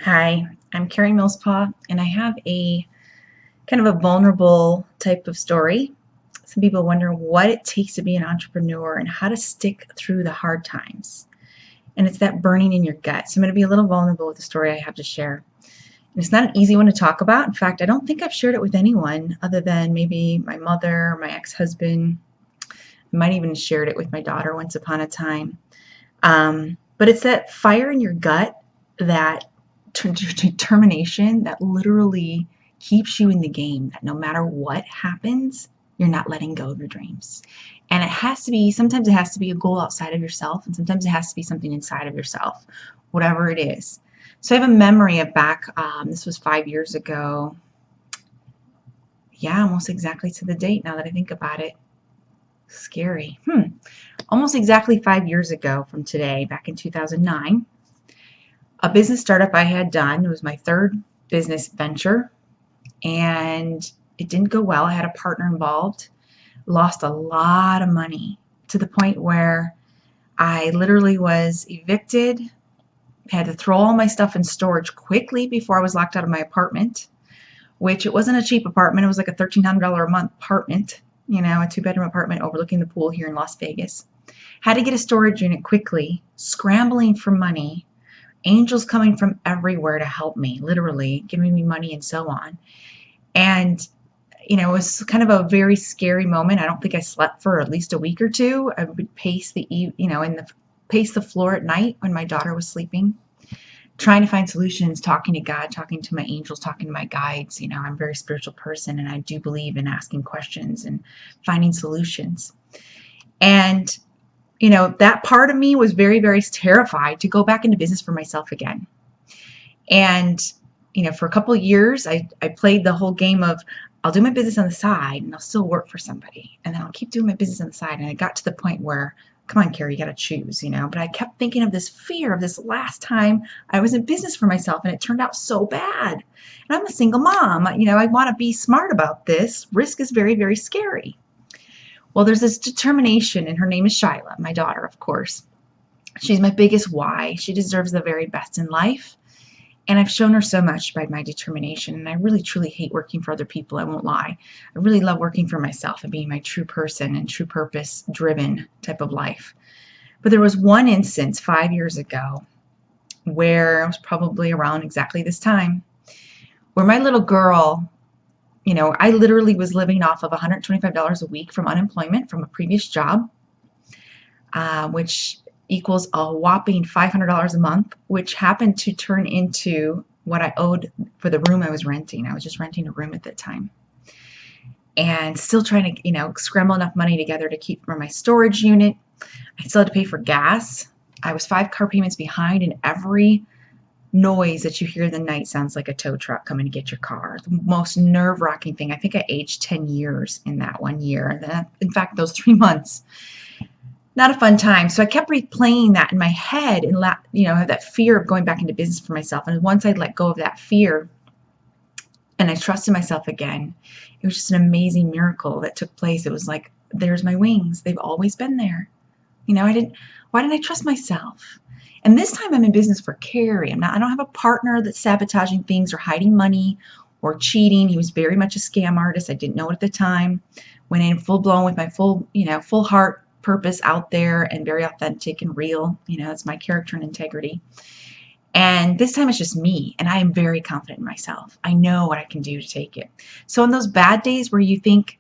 Hi, I'm Carrie Millspaw, and I have a kind of a vulnerable type of story. Some people wonder what it takes to be an entrepreneur and how to stick through the hard times. And it's that burning in your gut. So I'm going to be a little vulnerable with the story I have to share. And it's not an easy one to talk about. In fact, I don't think I've shared it with anyone other than maybe my mother or my ex-husband. I might even have shared it with my daughter once upon a time. But it's that fire in your gut, that determination that literally keeps you in the game, that no matter what happens, you're not letting go of your dreams. And it has to be, sometimes it has to be a goal outside of yourself, and sometimes it has to be something inside of yourself, whatever it is. So I have a memory of back, this was 5 years ago. Yeah, almost exactly to the date now that I think about it. Scary. Almost exactly 5 years ago from today, back in 2009, a business startup I had done. It was my third business venture, and it didn't go well. I had a partner involved, lost a lot of money to the point where I literally was evicted, had to throw all my stuff in storage quickly before I was locked out of my apartment, which it wasn't a cheap apartment. It was like a $1,300 a month apartment, a two-bedroom apartment overlooking the pool here in Las Vegas. Had to get a storage unit quickly, scrambling for money, angels coming from everywhere to help me, literally giving me money and so on. And, it was kind of a very scary moment. I don't think I slept for at least a week or two. I would pace the floor at night when my daughter was sleeping, trying to find solutions, talking to God, talking to my angels, talking to my guides. I'm a very spiritual person, and I do believe in asking questions and finding solutions. And that part of me was very, very terrified to go back into business for myself again. And, for a couple of years, I played the whole game of I'll do my business on the side and I'll still work for somebody. And then I'll keep doing my business on the side. And I got to the point where, come on, Carrie, you got to choose, But I kept thinking of this fear of this last time I was in business for myself, and it turned out so bad. And I'm a single mom. I want to be smart about this. Risk is very, very scary. Well, there's this determination, and her name is Shyla, my daughter, of course. She's my biggest why. She deserves the very best in life. And I've shown her so much by my determination. And I really, truly hate working for other people. I won't lie. I really love working for myself and being my true person and true purpose driven type of life. But there was one instance 5 years ago where it was probably around exactly this time where my little girl, I literally was living off of $125 a week from unemployment from a previous job, which equals a whopping $500 a month, which happened to turn into what I owed for the room I was renting. I was just renting a room at that time. And still trying to, scramble enough money together to keep for my storage unit. I still had to pay for gas. I was 5 car payments behind, and every noise that you hear in the night sounds like a tow truck coming to get your car. The most nerve-wracking thing. I think I aged 10 years in that 1 year. In fact, those 3 months. Not a fun time. So I kept replaying that in my head and have that fear of going back into business for myself. And once I let go of that fear and I trusted myself again, it was just an amazing miracle that took place. It was like, there's my wings. They've always been there. Why didn't I trust myself? And this time I'm in business for Carrie. I don't have a partner that's sabotaging things or hiding money or cheating. He was very much a scam artist. I didn't know it at the time. Went in full blown with my full heart purpose out there and very authentic and real. It's my character and integrity. And this time it's just me, and I am very confident in myself. I know what I can do to take it. So in those bad days where you think,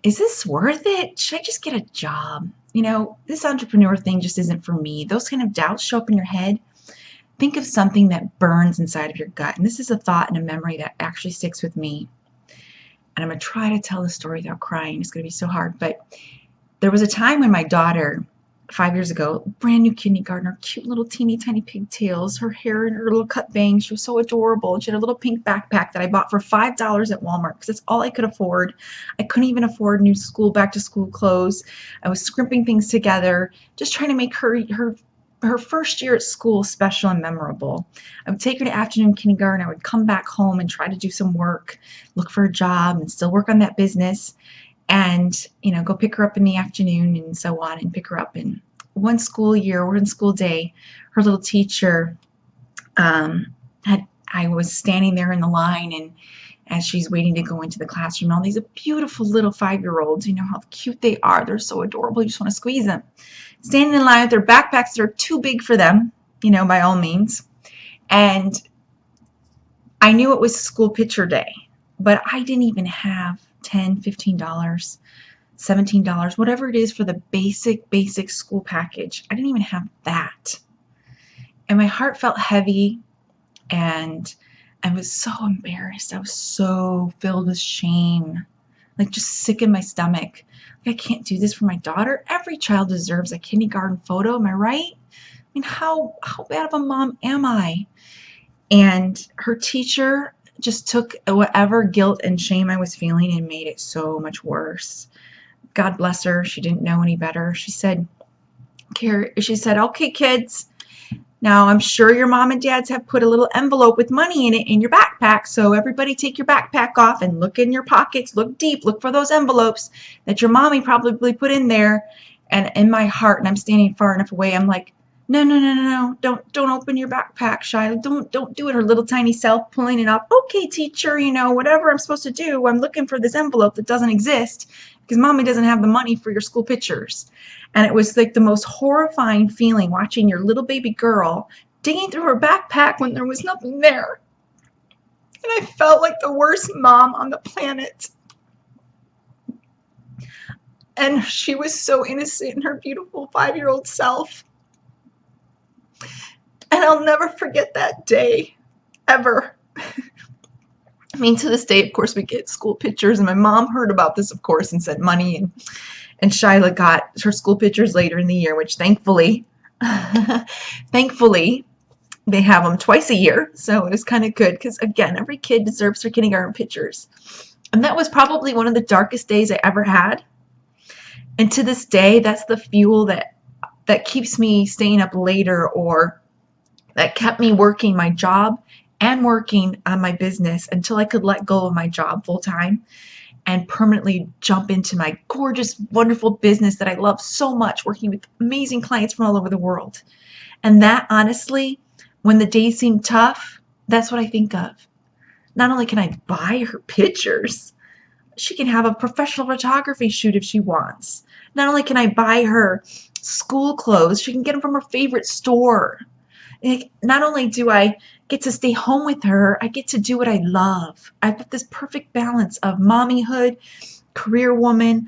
is this worth it? Should I just get a job? This entrepreneur thing just isn't for me. Those kind of doubts show up in your head. Think of something that burns inside of your gut. And this is a thought and a memory that actually sticks with me. And I'm going to try to tell the story without crying. It's going to be so hard. But there was a time when my daughter, 5 years ago, brand new kindergartner, cute little teeny tiny pigtails, her hair and her little cut bangs. She was so adorable. And she had a little pink backpack that I bought for $5 at Walmart because that's all I could afford. I couldn't even afford new back to school clothes. I was scrimping things together, just trying to make her first year at school special and memorable. I would take her to afternoon kindergarten. I would come back home and try to do some work, look for a job, and still work on that business. And, go pick her up in the afternoon and so on, and pick her up. And one school day, her little teacher had I was standing there in the line, and as she's waiting to go into the classroom, all these beautiful little 5-year-olds, you know how cute they are. They're so adorable. You just want to squeeze them. Standing in line with their backpacks that are too big for them, you know, by all means. And I knew it was school picture day, but I didn't even have $10, $15, $17, whatever it is for the basic school package. I didn't even have that. And my heart felt heavy, and I was so embarrassed. I was so filled with shame, like just sick in my stomach. Like, I can't do this for my daughter. Every child deserves a kindergarten photo. Am I right? I mean, how bad of a mom am I? And her teacher just took whatever guilt and shame I was feeling and made it so much worse. God bless her. She didn't know any better. She said, okay, kids, now I'm sure your mom and dads have put a little envelope with money in it in your backpack. So everybody take your backpack off and look in your pockets, look deep, look for those envelopes that your mommy probably put in there. And in my heart, and I'm standing far enough away, I'm like, no, don't open your backpack, Shyla. Don't do it. Her little tiny self pulling it up. Okay, teacher, you know, whatever I'm supposed to do. I'm looking for this envelope that doesn't exist because mommy doesn't have the money for your school pictures. And it was like the most horrifying feeling watching your little baby girl digging through her backpack when there was nothing there. And I felt like the worst mom on the planet. And she was so innocent in her beautiful 5-year-old self. And I'll never forget that day, ever. I mean, to this day, of course, we get school pictures, and my mom heard about this, of course, and sent money, and Shyla got her school pictures later in the year, which thankfully, they have them twice a year, so it was kind of good, because again, every kid deserves their kindergarten pictures. And that was probably one of the darkest days I ever had. And to this day, that's the fuel that keeps me staying up later, or that kept me working my job and working on my business until I could let go of my job full time and permanently jump into my gorgeous, wonderful business that I love so much, working with amazing clients from all over the world. And that, honestly, when the days seem tough, that's what I think of. Not only can I buy her pictures, she can have a professional photography shoot if she wants. Not only can I buy her school clothes, she can get them from her favorite store. Not only do I get to stay home with her, I get to do what I love. I've got this perfect balance of mommyhood, career woman.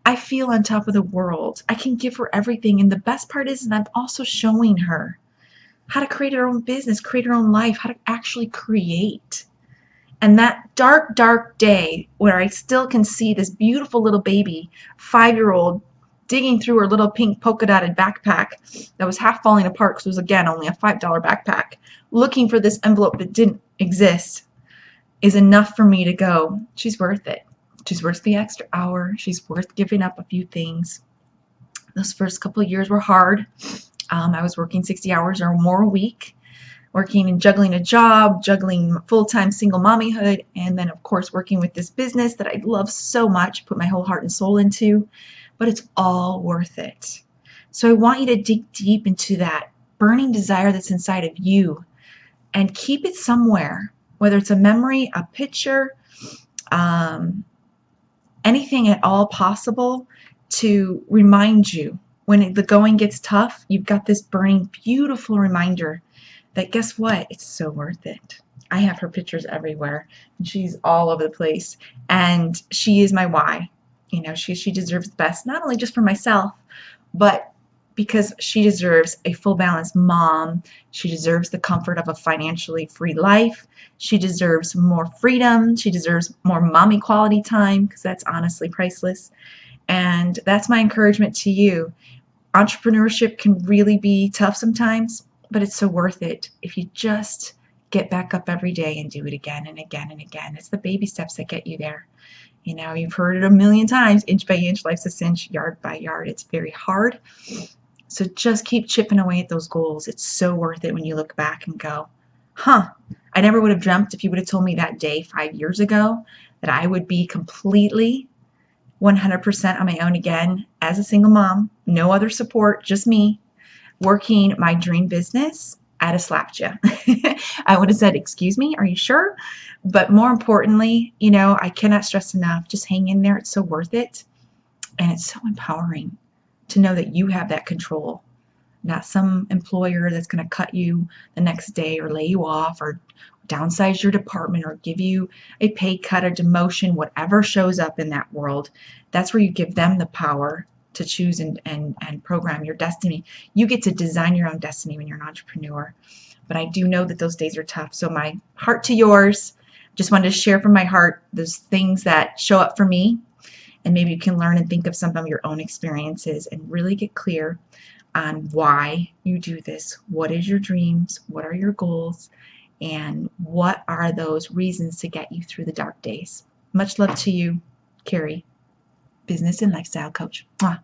I feel on top of the world. I can give her everything. And the best part is that I'm also showing her how to create her own business, create her own life, how to actually create. And that dark, dark day where I still can see this beautiful little baby, 5-year-old, digging through her little pink polka dotted backpack that was half falling apart because it was, again, only a $5 backpack, looking for this envelope that didn't exist, is enough for me to go, she's worth it. She's worth the extra hour. She's worth giving up a few things. Those first couple of years were hard. I was working 60 hours or more a week, working and juggling a job, juggling full-time single mommyhood, and then, of course, working with this business that I love so much, put my whole heart and soul into. But it's all worth it. So I want you to dig deep into that burning desire that's inside of you and keep it somewhere, whether it's a memory, a picture, anything at all possible to remind you when the going gets tough, you've got this burning, beautiful reminder that guess what? It's so worth it. I have her pictures everywhere, and she's all over the place, and she is my why. You know, she deserves the best, not only just for myself, but because she deserves a full balanced mom. She deserves the comfort of a financially free life. She deserves more freedom. She deserves more mommy quality time, because that's honestly priceless. And that's my encouragement to you. Entrepreneurship can really be tough sometimes, but it's so worth it if you just get back up every day and do it again and again and again. It's the baby steps that get you there. You know, you've heard it a million times, inch by inch, life's a cinch, yard by yard. It's very hard. So just keep chipping away at those goals. It's so worth it when you look back and go, I never would have dreamt if you would have told me that day 5 years ago that I would be completely 100% on my own again as a single mom, no other support, just me, working my dream business I'd have slapped you. I would have said, excuse me, are you sure? But more importantly, I cannot stress enough, just hang in there. It's so worth it. And it's so empowering to know that you have that control, not some employer that's going to cut you the next day or lay you off or downsize your department or give you a pay cut, a demotion, whatever shows up in that world. That's where you give them the power to choose and program your destiny. You get to design your own destiny when you're an entrepreneur. But I do know that those days are tough. So my heart to yours. Just wanted to share from my heart those things that show up for me. And maybe you can learn and think of some of your own experiences and really get clear on why you do this. What is your dreams? What are your goals? And what are those reasons to get you through the dark days? Much love to you, Carrie, business and lifestyle coach. Mwah.